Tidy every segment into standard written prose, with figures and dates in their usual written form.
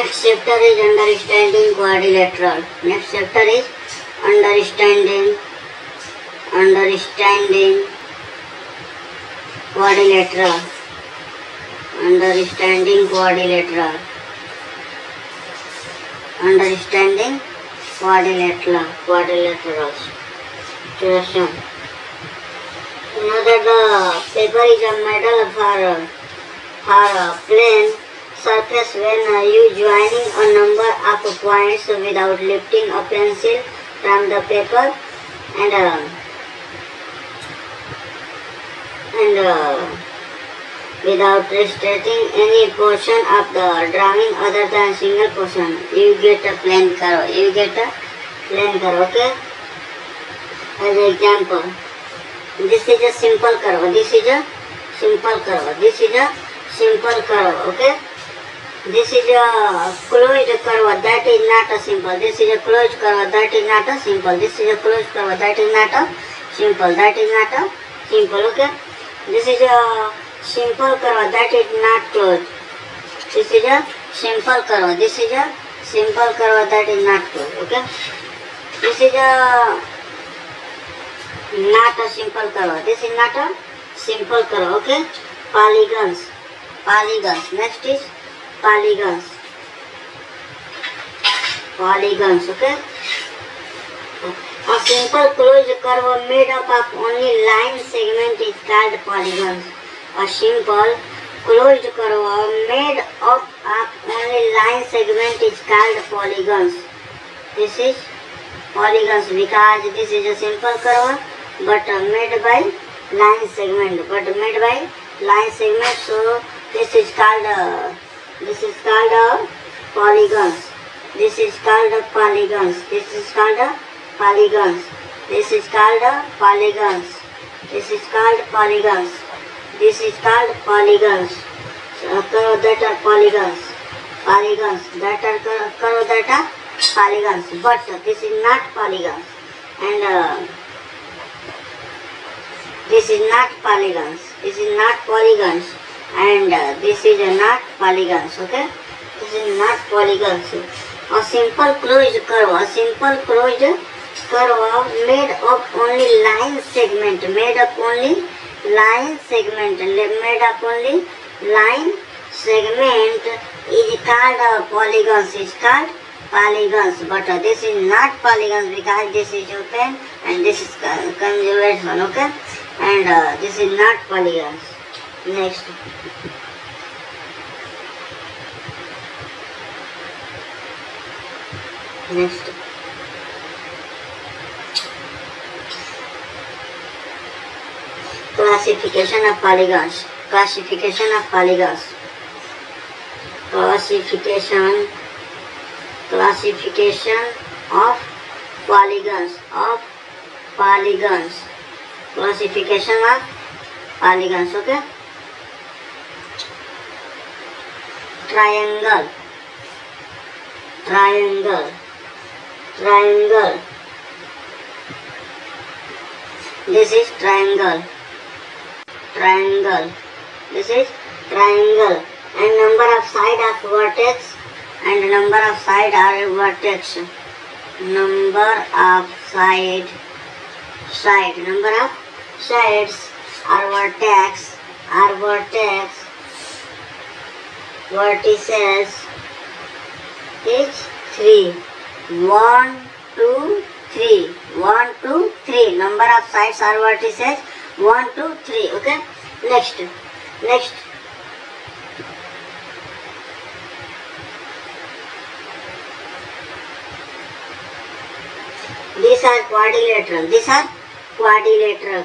Next chapter is understanding quadrilateral. Next chapter is understanding quadrilateral. Understanding quadrilateral. Understanding quadrilaterals. Situation. You know that the paper is a metal for plane surface when you joining a number of points without lifting a pencil from the paper and without restricting any portion of the drawing other than single portion, you get a plane curve. Okay. As an example, this is a simple curve. Okay. This is a closed curve, that is not a simple. This is a closed curve, that is not a simple. This is a closed curve, that is not a simple. Okay. This is a simple curve, that is not closed. This is a simple curve. That is not closed. Okay. This is a not a simple curve. This is not a simple curve. Okay. Polygons. Next is polygons. Okay. A simple closed curve made up of only line segment is called polygons. A simple closed curve made up of only line segment is called polygons. This is polygons because this is a simple curve but made by line segment. So this is called polygons. This is called polygons. Curve that are polygons. But this is not polygons. And this is not polygons. And this is not polygons. Okay. This is not polygons. A simple closed curve. Made of only line segment. Is called polygons. But this is not polygons because this is open and this is convex one. Okay. And this is not polygons. Next. Classification of polygons. Classification of polygons. Classification of polygons. Okay. Triangle. This is triangle. This is triangle. And number of side of vertex and number of side are vertex. Number of sides are vertex. Vertices is 3. 1, 2, 3. Number of sides are vertices 1, 2, 3. Okay. Next. These are quadrilateral. This is quadrilateral.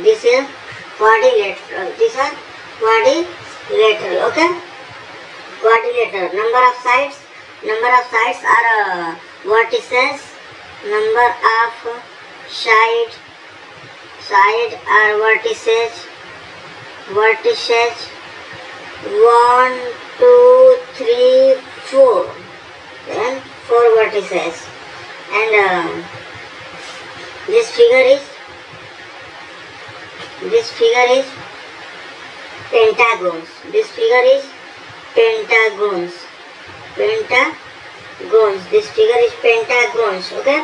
These are quadrilateral. Okay. Quadrilateral. Number of sides are vertices. Number of side are vertices. 1, 2, 3, 4. Then 4 vertices. And this figure is pentagons. This figure is pentagons. Pentagons. This figure is pentagons. Okay.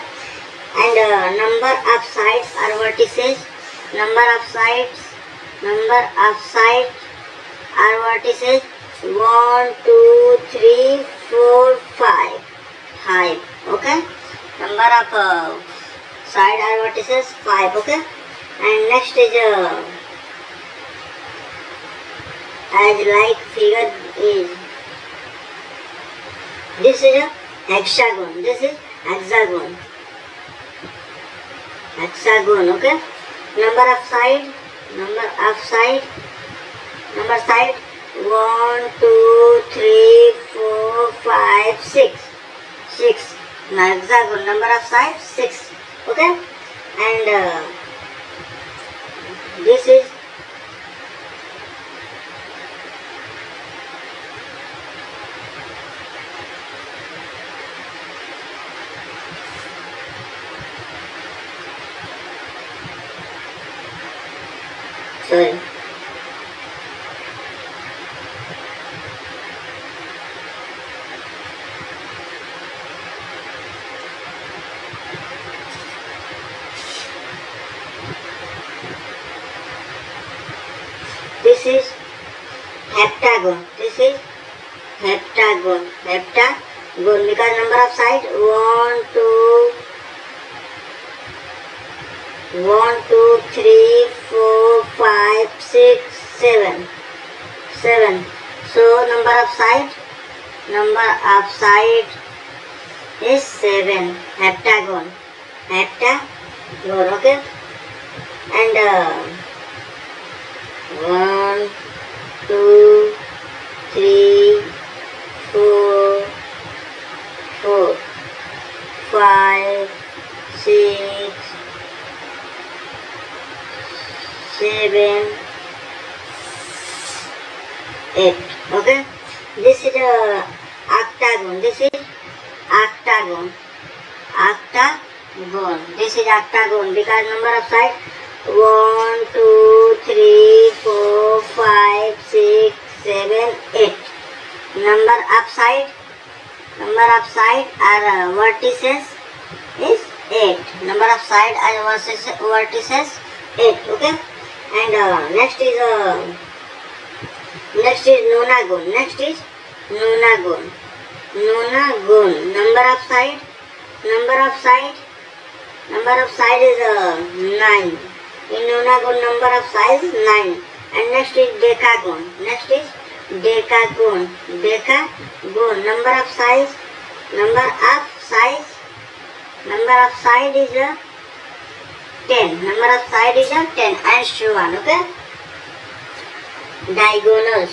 And number of sides or vertices. Number of sides or vertices. 1, 2, 3, 4, 5. 5. Okay. Number of side or vertices 5. Okay. And next is as like figure is, this is a hexagon, this is hexagon. Okay. Number of side 1, 2, 3, 4, 5, 6. 6. Now hexagon, number of sides 6. Okay. And this is sorry. This is heptagon. This is heptagon. Heptagon because number of sides 1, 2, 3, 4, 5, 6, 7. 7. So number of sides is 7. Heptagon. Okay. And 1, 2, 3, 4, 5, 6, 7, 8. Okay. This is a octagon. This is octagon. This is octagon because number of sides 1, 2, 3, 4, 5, 6, 7, 8. Number of side are vertices is 8. Number of side are vertices 8. Okay. And next is nonagon. Nonagon. Number of side is 9. In nonagon, number of sides 9. And next is decagon. Decagon. Number of side is 10. Number of side is 10 and so on. Okay. Diagonals.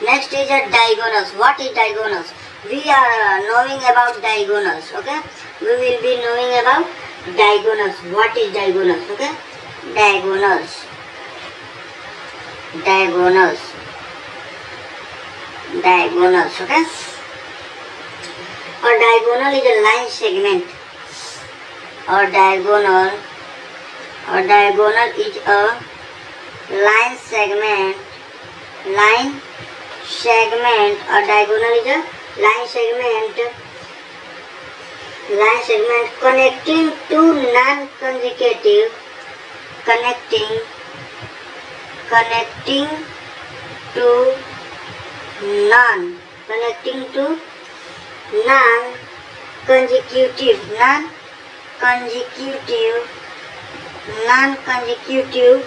Next is a diagonals. What is diagonals? We are knowing about diagonals. Okay. We will be knowing about diagonals. What is diagonals? Okay. Diagonals. Okay. A diagonal is a line segment. A diagonal is a line segment. A diagonal is a line segment connecting two non-consecutive connecting to non-consecutive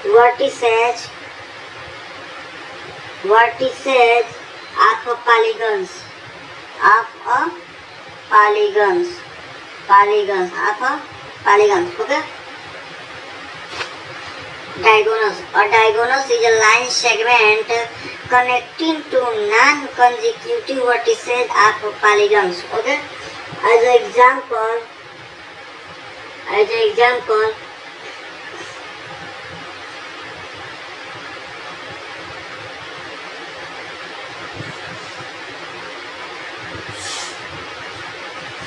vertices of polygons. Okay. Diagonals. A diagonals is a line segment connecting to non-consecutive vertices of polygons. Okay. As an example,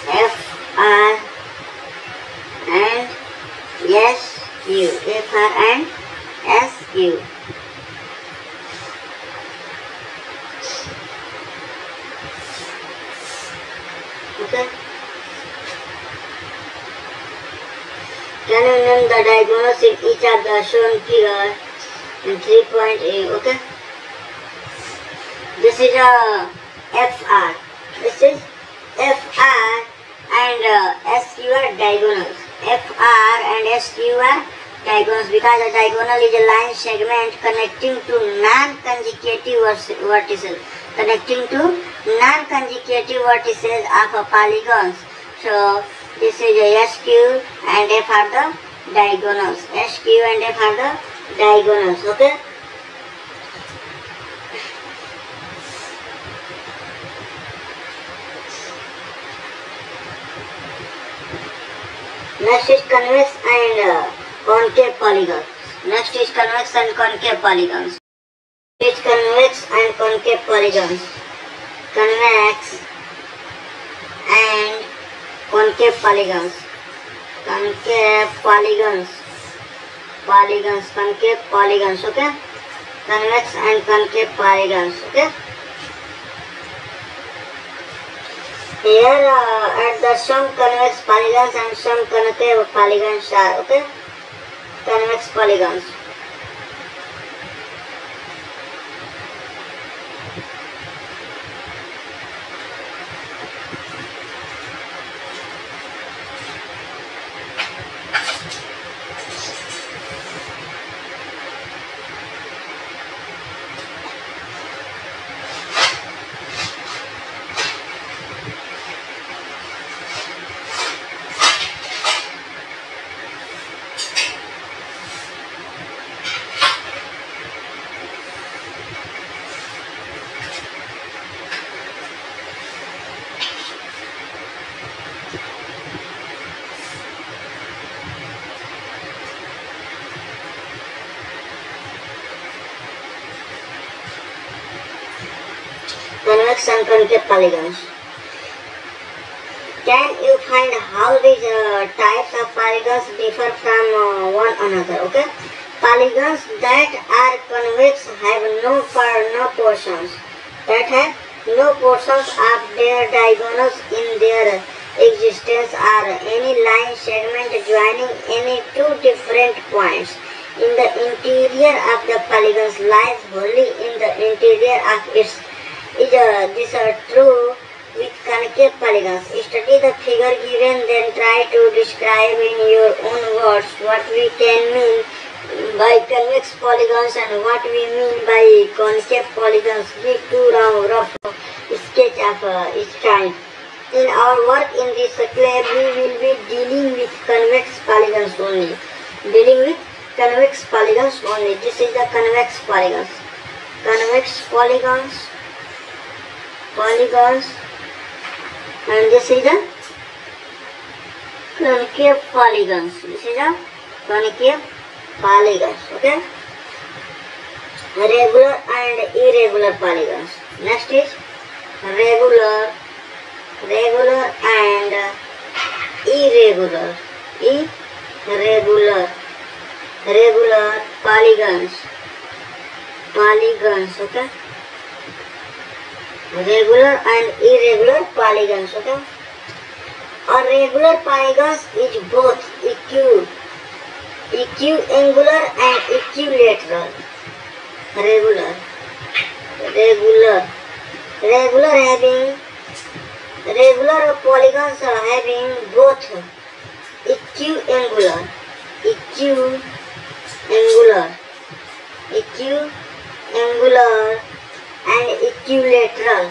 F R and S U. Can you name the diagonals in each of the shown figure in 3.a? Okay. This is a FR. This is FR and SQ are diagonals. FR and SQ are diagonals because a diagonal is a line segment connecting to non-consecutive vertices. Connecting to non-consecutive vertices of a polygons. So this is a SQ and F are the diagonals. SQ and F are the diagonals. Okay. Next is convex and concave polygons. Next is convex and concave polygons. It's convex and concave polygons. Convex and concave polygons. Concave polygons. Concave polygons. Okay. Convex and concave polygons. Okay. Here at the some convex polygons and some concave polygons are, okay, convex polygons. Convex and concave polygons. Can you find how these types of polygons differ from one another? Okay, polygons that are convex have no portions. That have no portions of their diagonals in their existence are any line segment joining any two different points in the interior of the polygons lies wholly in the interior of its. These are true with concave polygons. Study the figure given, then try to describe in your own words what we can mean by convex polygons and what we mean by concave polygons. Give two rough sketch of each kind. In our work in this class, we will be dealing with convex polygons only. This is the convex polygons. Convex polygons, and this is the concave polygons. Okay, regular and irregular polygons. Next is regular and irregular polygons. Okay, regular and irregular polygons. Okay, a regular polygons is both equiangular and equilateral. Regular polygons are having both equiangular and equilateral.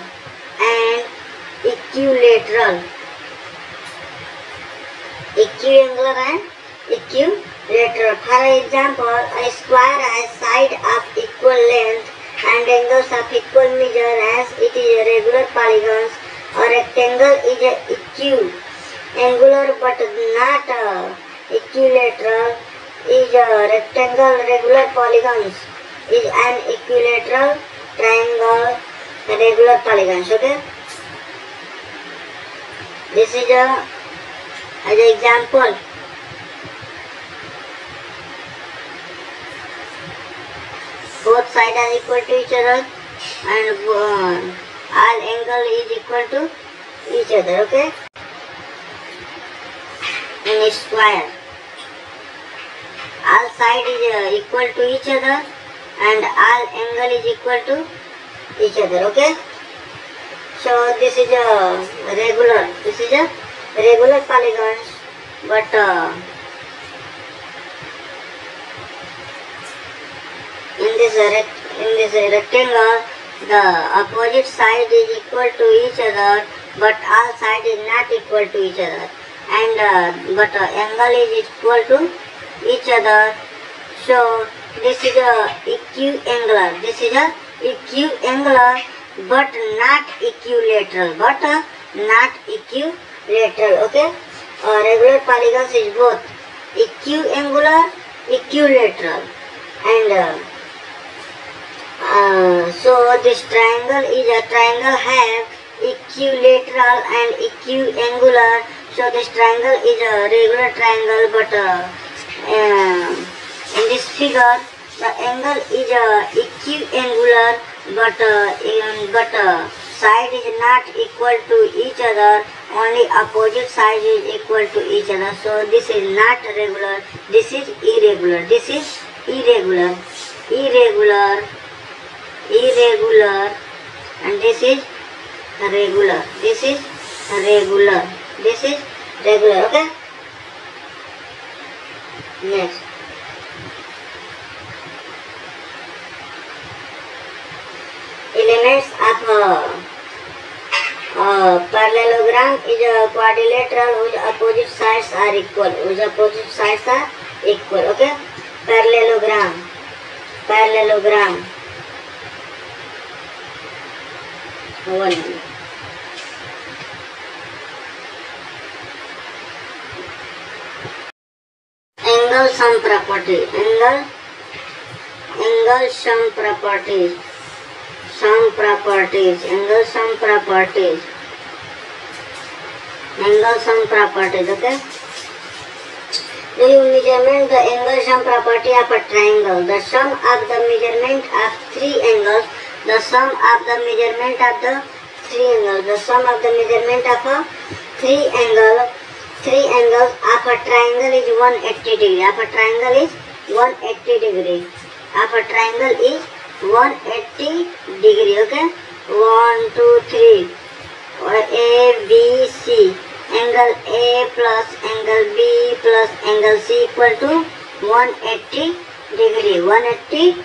Equiangular and equilateral. For example, a square has sides of equal length and angles of equal measure, as it is a regular polygons. A rectangle is equiangular but not equilateral. Is a rectangle. Regular polygons is an equilateral triangle. Regular polygons. Okay, this is as an example. Both sides are equal to each other and all angle is equal to each other. Okay, in a square. all side is equal to each other and all angle is equal to each other. Okay, so this is a regular polygons, but in this rectangle the opposite side is equal to each other, but all side is not equal to each other, and but angle is equal to each other. So this is a equiangular. This is a equiangular, but not equilateral. Okay. Regular polygons is both equiangular, equilateral, and so this triangle have equilateral and equiangular. So this triangle is a regular triangle, but in this figure the angle is equiangular, but side is not equal to each other, only opposite side is equal to each other. So this is not regular, this is irregular, and this is regular, okay. Next, elements of parallelogram is a quadrilateral whose opposite sides are equal. Okay, parallelogram. One. Angle sum property. Angle sum properties. Okay. Do you measurement the angle sum property of a triangle? The sum of the measurement of three angles. The sum of the measurement of the three angles. The sum of the measurement of a three angles of a triangle is 180 degree. Of a triangle is 180 degree. Okay. 1, 2, 3. A, B, C. Angle A plus angle B plus angle C equal to 180 degree. 180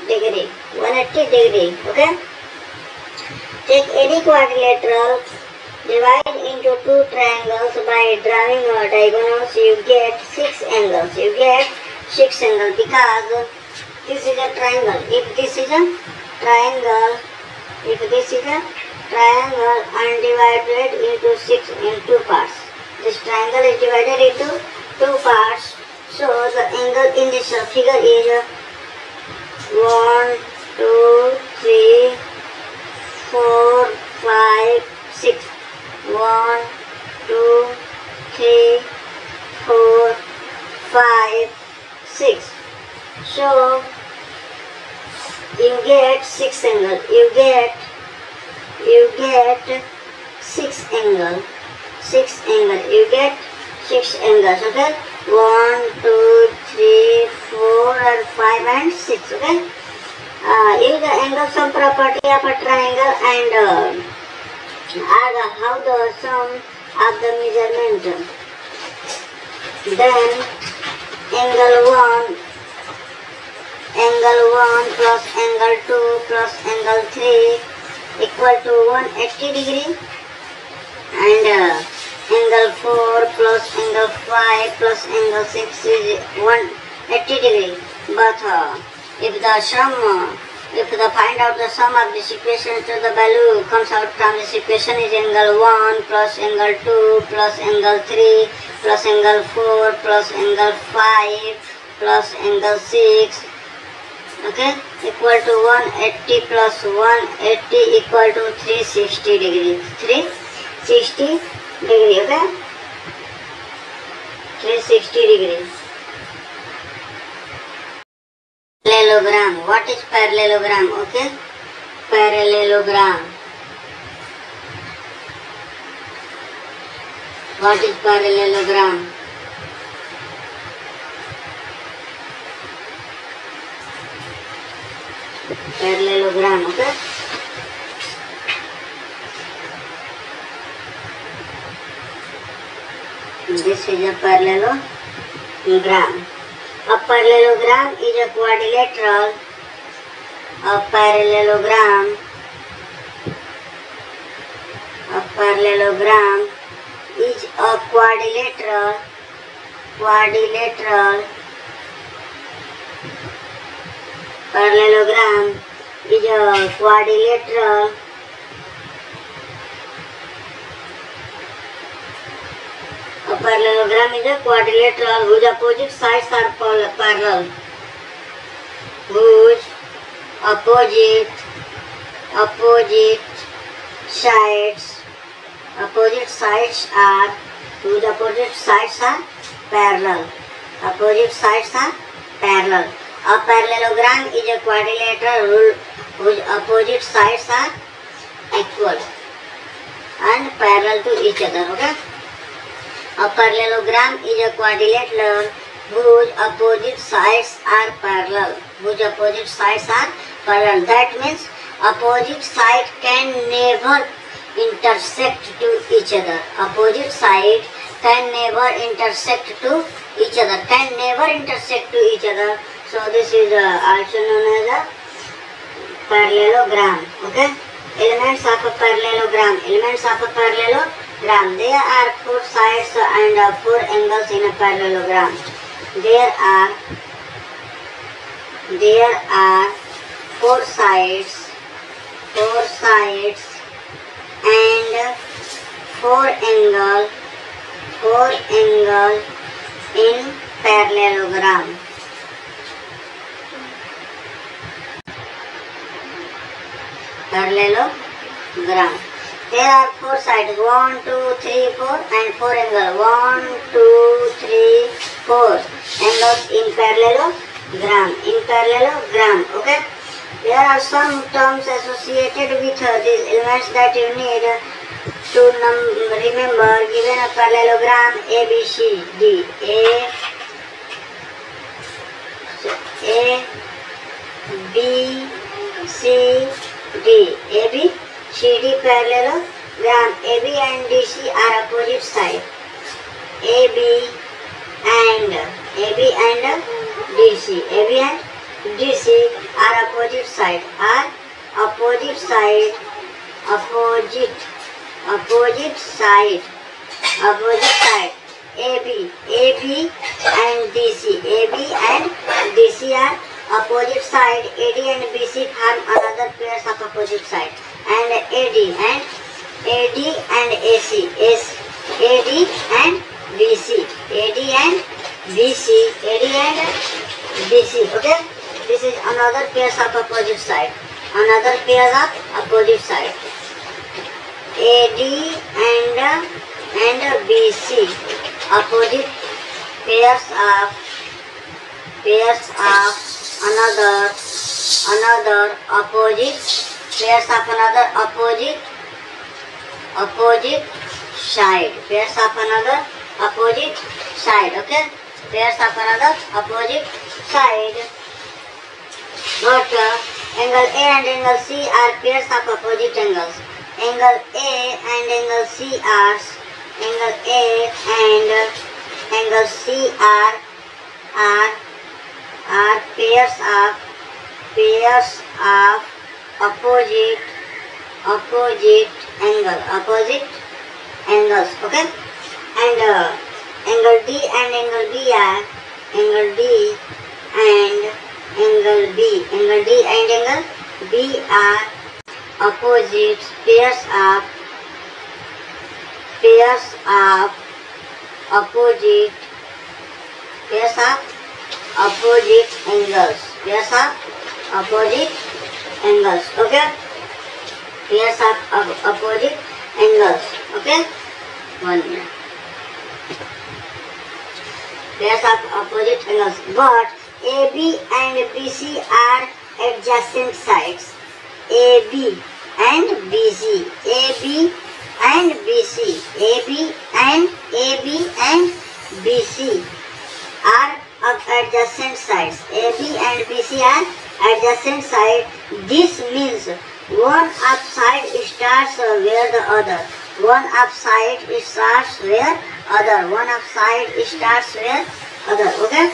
degree. Okay. Take any quadrilateral, divide into two triangles by drawing diagonals. You get 6 angles. Because this is a triangle. If this is a triangle undivided into 6 in 2 parts. This triangle is divided into 2 parts. So the angle in this figure is 1, 2, 3, 4, 5, 6. 1, 2, 3, 4, 5, 6. So you get 6 angles. You get 6 angles. You get 6 angles. Okay. 1, 2, 3, 4, and 5 and 6. Okay. Use the angle sum property of a triangle and add how the sum of the measurement. Then angle 1 plus angle 2 plus angle 3 equal to 180 degree, and angle 4 plus angle 5 plus angle 6 is 180 degree. But if the find out the sum of this equation, so the value comes out from this equation is angle 1 plus angle 2 plus angle 3 plus angle 4 plus angle 5 plus angle 6. Okay, equal to 180 plus 180 equal to 360 degree. 360 degree. Okay, 360 degree. Parallelogram. What is parallelogram? Okay, parallelogram. What is parallelogram? parallelogram. Okay. This is a parallelogram. A parallelogram is a quadrilateral. A parallelogram is a quadrilateral. Parallelogram is a quadrilateral. A parallelogram is a quadrilateral whose opposite sides are parallel. Whose opposite sides are parallel. Opposite sides are parallel. A parallelogram is a quadrilateral whose opposite sides are equal and parallel to each other. Okay. A parallelogram is a quadrilateral whose opposite sides are parallel. That means opposite sides can never intersect to each other. Can never intersect to each other. So this is also known as a parallelogram. Okay. Elements of a parallelogram. There are 4 sides and 4 angles in a parallelogram. There are 4 sides and 4 angles in parallelogram. There are 4 sides, 1, 2, 3, 4 and 4 angles. 1, 2, 3, 4 angles in parallelogram. Okay. There are some terms associated with these elements that you need to remember. Given a parallelogram A, B, C, D. A, B, C, D. A, B, C, D parallelogram. A, B and D, C are opposite sides. A, B and D, C. A, B and D, C are opposite side. Opposite side. A, B and D, C. A, B and D, C are opposite side. AD and BC form another pairs of opposite side. And AD and AC. AD and BC. AD and BC. Okay. This is another pairs of opposite side. AD and BC. Opposite pairs of another opposite pairs of another opposite side. Okay. Pairs of another opposite side. But angle A and angle C are pairs of opposite angles. Angle A and angle C are pairs of opposite angles. Okay. And angle D and angle B are Angle D and angle B are opposite pairs of opposite angles. Okay. Pairs of opposite angles. Okay. 1 minute. Pairs of opposite angles. But AB and BC are adjacent sides. AB and BC are of adjacent sides. AB and BC are adjacent sides. This means one of side starts where the other. One of side starts where other. One of side starts where other. Okay.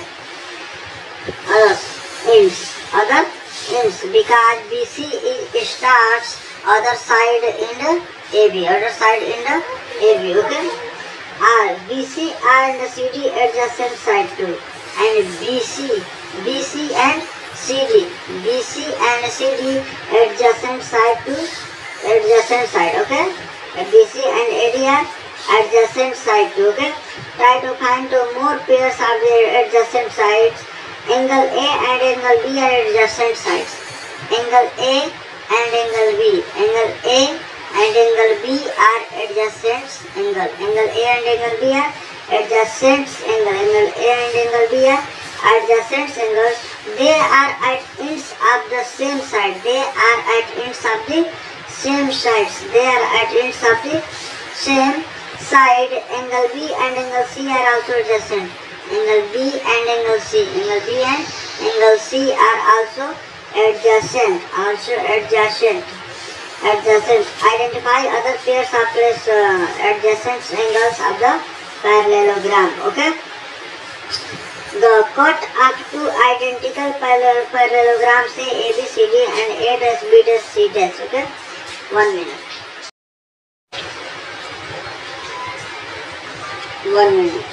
Other ends. Other ends, because BC starts other side in the AB. Other side in the AB. Okay. BC and CD adjacent side too, and BC and CD adjacent side to adjacent side. Okay, BC and AD are adjacent side too. Okay, try to find two more pairs of the adjacent sides. Angle A and angle B are adjacent sides. Angle A and angle B. Angle A and angle B are adjacent angle. Angle A and angle B are adjacent angle. Angle A and angle B are adjacent angles. They are at ends of the same side. They are at ends of the same sides. They are at ends of the same side. Angle B and angle C are also adjacent. Angle B and angle C. Angle B and angle C are also adjacent. Adjacent. Identify other pairs of adjacent angles of the parallelogram. Okay. The cut of two identical parallelograms, say ABCD and A dash B dash C dash. Okay. 1 minute. 1 minute.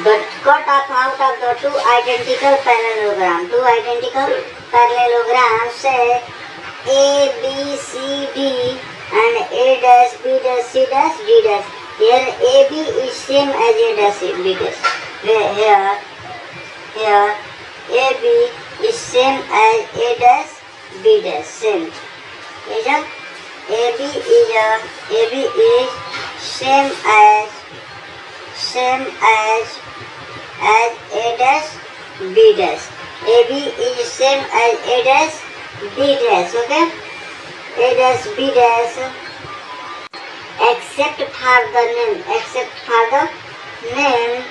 The cut out of the two identical parallelograms. Two identical parallelograms, say A, B, C, D and A dash, B dash, C dash, D dash. Here AB is same as A dash, B dash. Here AB is same as A dash, B dash. Same. AB is same as A dash, B dash. AB is same as A dash, B dash. Okay. A dash, B dash. Except for the name.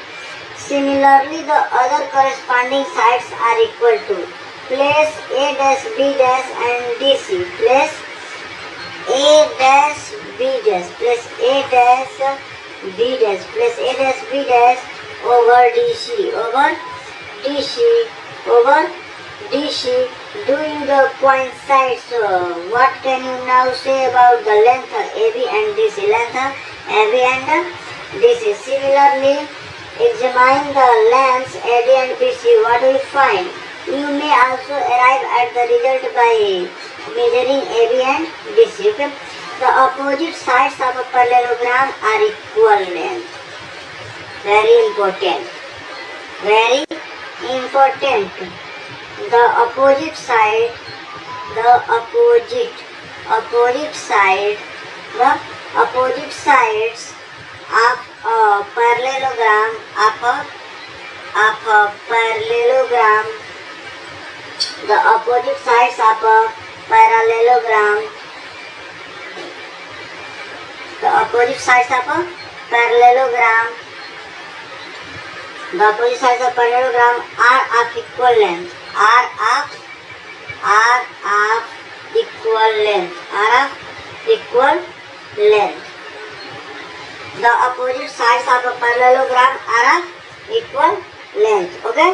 Similarly, the other corresponding sides are equal to. Place A dash, B dash and DC. Place A dash, B dash. Place A dash, B dash. Place A dash, B dash over DC. Over DC. Doing the point sides. What can you now say about the length AB and DC? Length AB and DC. Similarly, examine the lengths AD and BC. What do you find? You may also arrive at the result by measuring AB and BC. Okay? The opposite sides of a parallelogram are equal length. Very important. Very important. The opposite sides of a parallelogram the opposite sides of a parallelogram are of equal length. Are of equal length. The opposite sides of a parallelogram are of equal length. Okay?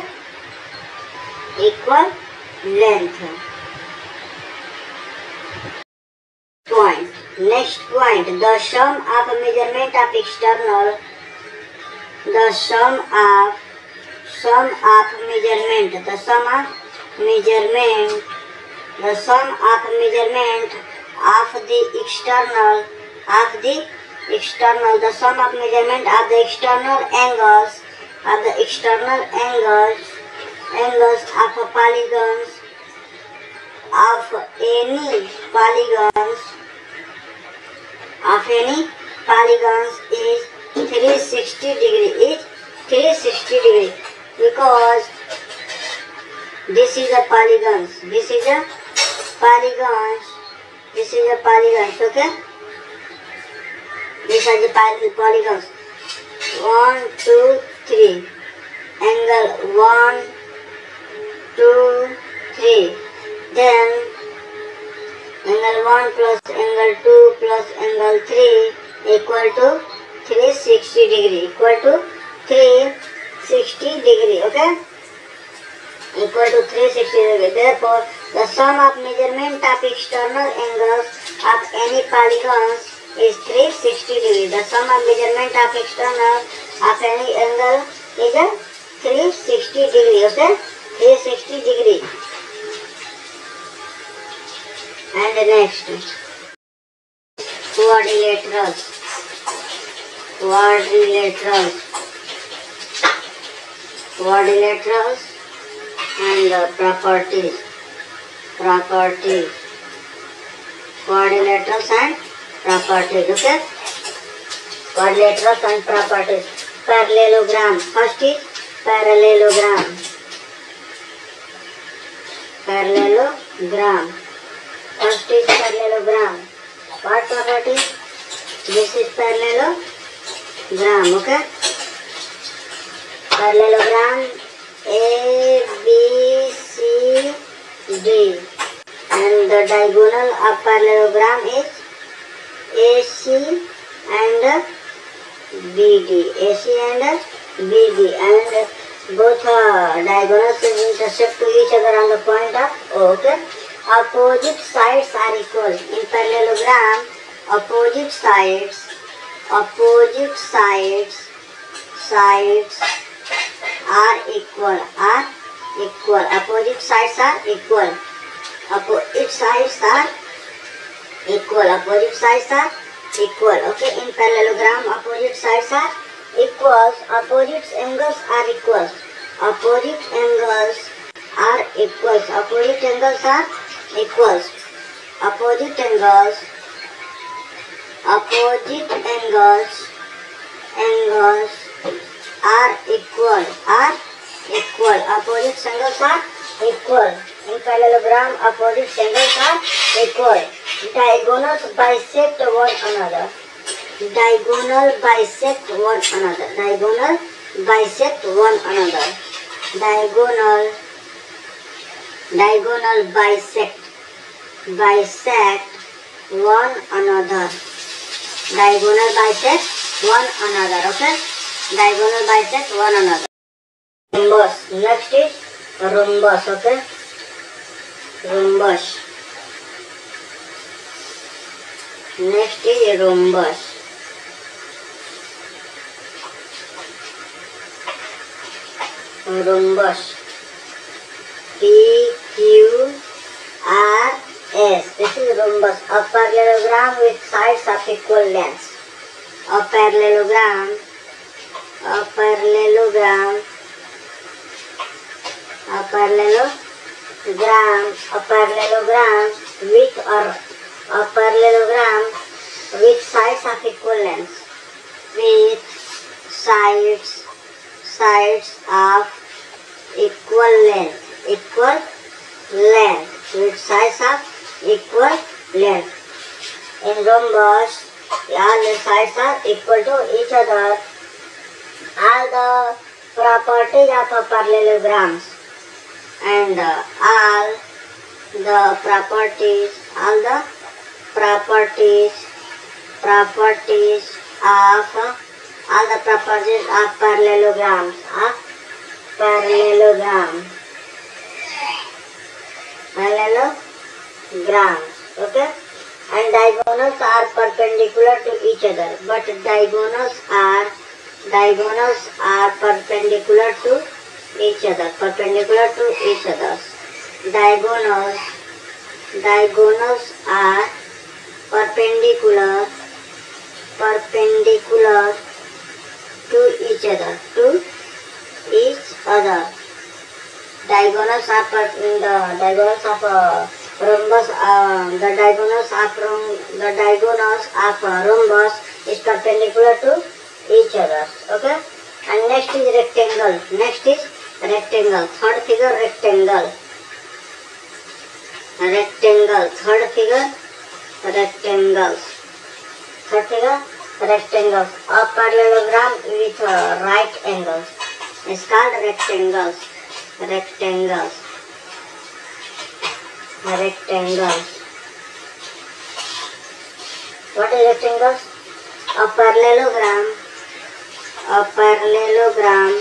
Equal length. Point. Next point. The sum of measurement of external. The sum of measurement of the external angles of polygons of any polygons is 360 degree because this is a polygons. Okay. These are the polygons. 1, 2, 3. Angle 1, 2, 3. Then angle 1 plus angle 2 plus angle 3 equal to 360 degree. Equal to 360 degree. Okay? Equal to 360 degree. Therefore, the sum of measurement of external angles of any polygons is 360 degree. The sum of measurement of external of any angle is a 360 degree. Okay? 360 degree. And next, quadrilaterals. Quadrilaterals and properties. Quadrilaterals and properties. Okay? Quadrilaterals and properties. Parallelogram. First is parallelogram. First is parallelogram. What property? This is parallelogram. Okay? Parallelogram A, B, C, D. And the diagonal of parallelogram is AC and BD. AC and BD. And both diagonals intersect to each other on the point of O. Okay? Opposite sides are equal. In parallelogram, opposite sides are equal. Opposite sides are equal. Okay, in parallelogram, opposite sides are equal. Opposite angles are equal. Opposite angles are equal. Opposite angles are equal. Opposite angles are equal. Opposite angles are equal. In parallelogram, opposite angles are equal. Diagonals bisect one another. Diagonal bisect one another. Bisect one another. Diagonal bisect one another. Diagonal bisect one another. Okay? Diagonal bisect one another. Rhombus. Next is rhombus. Okay? Rhombus. Next is rhombus. Rhombus. PQRS. This is rhombus. A parallelogram with sides of equal lengths. A parallelogram with sides of equal lengths. With sides of equal length. With sides of equal length. In rhombus, all the sides are equal to each other. All the properties of a parallelograms and all the properties of parallelograms. Okay? And diagonals are perpendicular to each other, but diagonals are perpendicular to each other. Diagonals are perpendicular to each other. Diagonals of rhombus. The diagonals of rhombus is perpendicular to each other. Okay. And next is rectangle. Third figure, rectangle. Third figure, rectangles. A parallelogram with right angles is called rectangles. Rectangles. Rectangles. What is rectangles? A parallelogram. A parallelogram.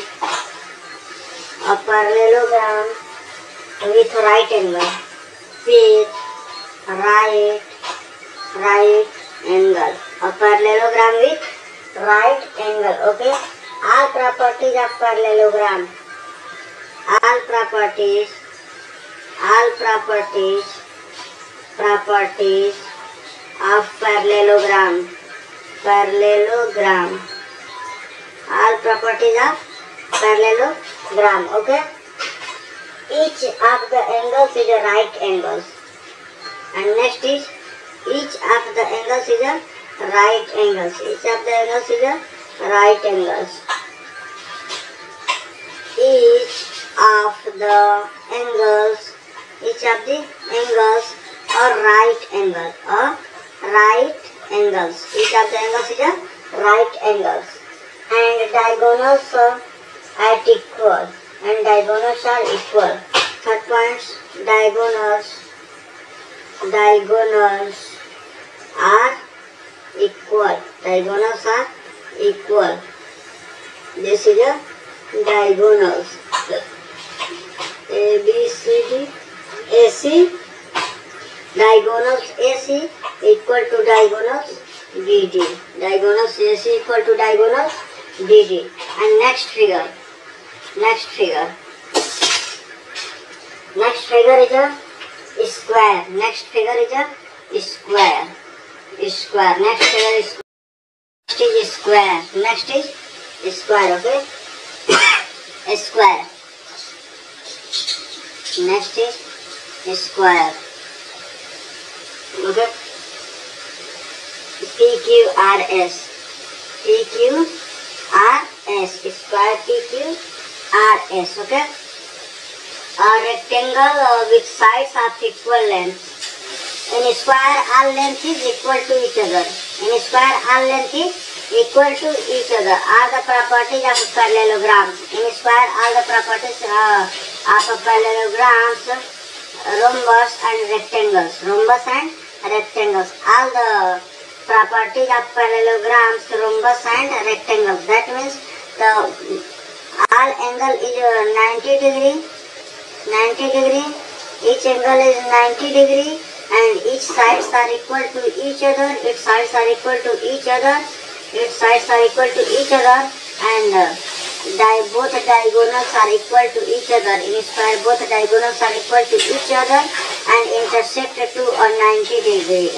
A parallelogram with right angle. With right angle. A parallelogram with right angle. Okay. All properties of parallelogram. All properties of parallelogram. Parallelogram. All properties of parallelogram. Okay. Each of the angles is a right angles. And next is each of the angles is a right angles. Each of the angles is a right angles. Each of the angles are right angles. Each of the angles is a right angles. And diagonals are equal. Third point, diagonals are equal. This is a diagonals. A, B, C, D, AC. Diagonals AC equal to diagonals BD. Diagonals AC equal to diagonals BD. And next figure is a square. Next figure is a square. Next figure is square. Next is square. Okay. A square. Next is square. Okay. PQRS. Square PQRS. Okay. A rectangle with sides of equal length. In a square, all length is equal to each other. Are the properties of parallelograms. In a square, all the properties of parallelograms, rhombus and rectangles. All the properties of parallelograms, rhombus and rectangles. That means the all angle is 90 degree. Each angle is 90 degree. And each sides are equal to each other. And both diagonals are equal to each other. In square, both diagonals are equal to each other and intersect to a 90 degree.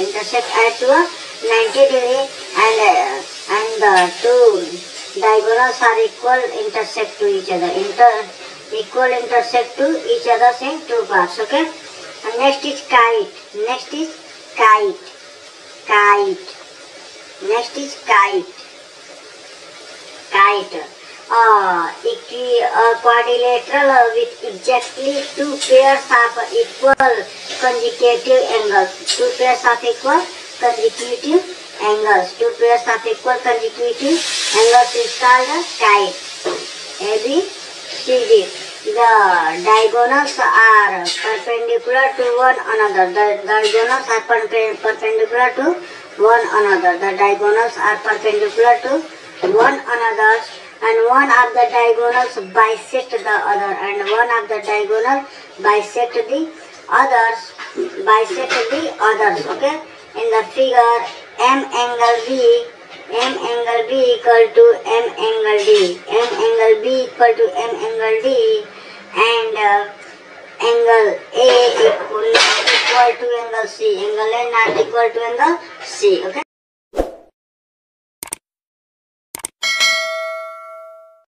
And the two diagonals are equal, intersect to each other. Intersect to each other in two parts. Okay. And next is kite. Quadrilateral with exactly two pairs of equal consecutive angles. Two pairs of equal consecutive angles is called a kite. A, B, C, D. The diagonals are perpendicular to one another. And one of the diagonals bisect the other. Okay. In the figure, M angle B equal to M angle D. And angle A equal to angle C. Angle A not equal to angle C. Okay.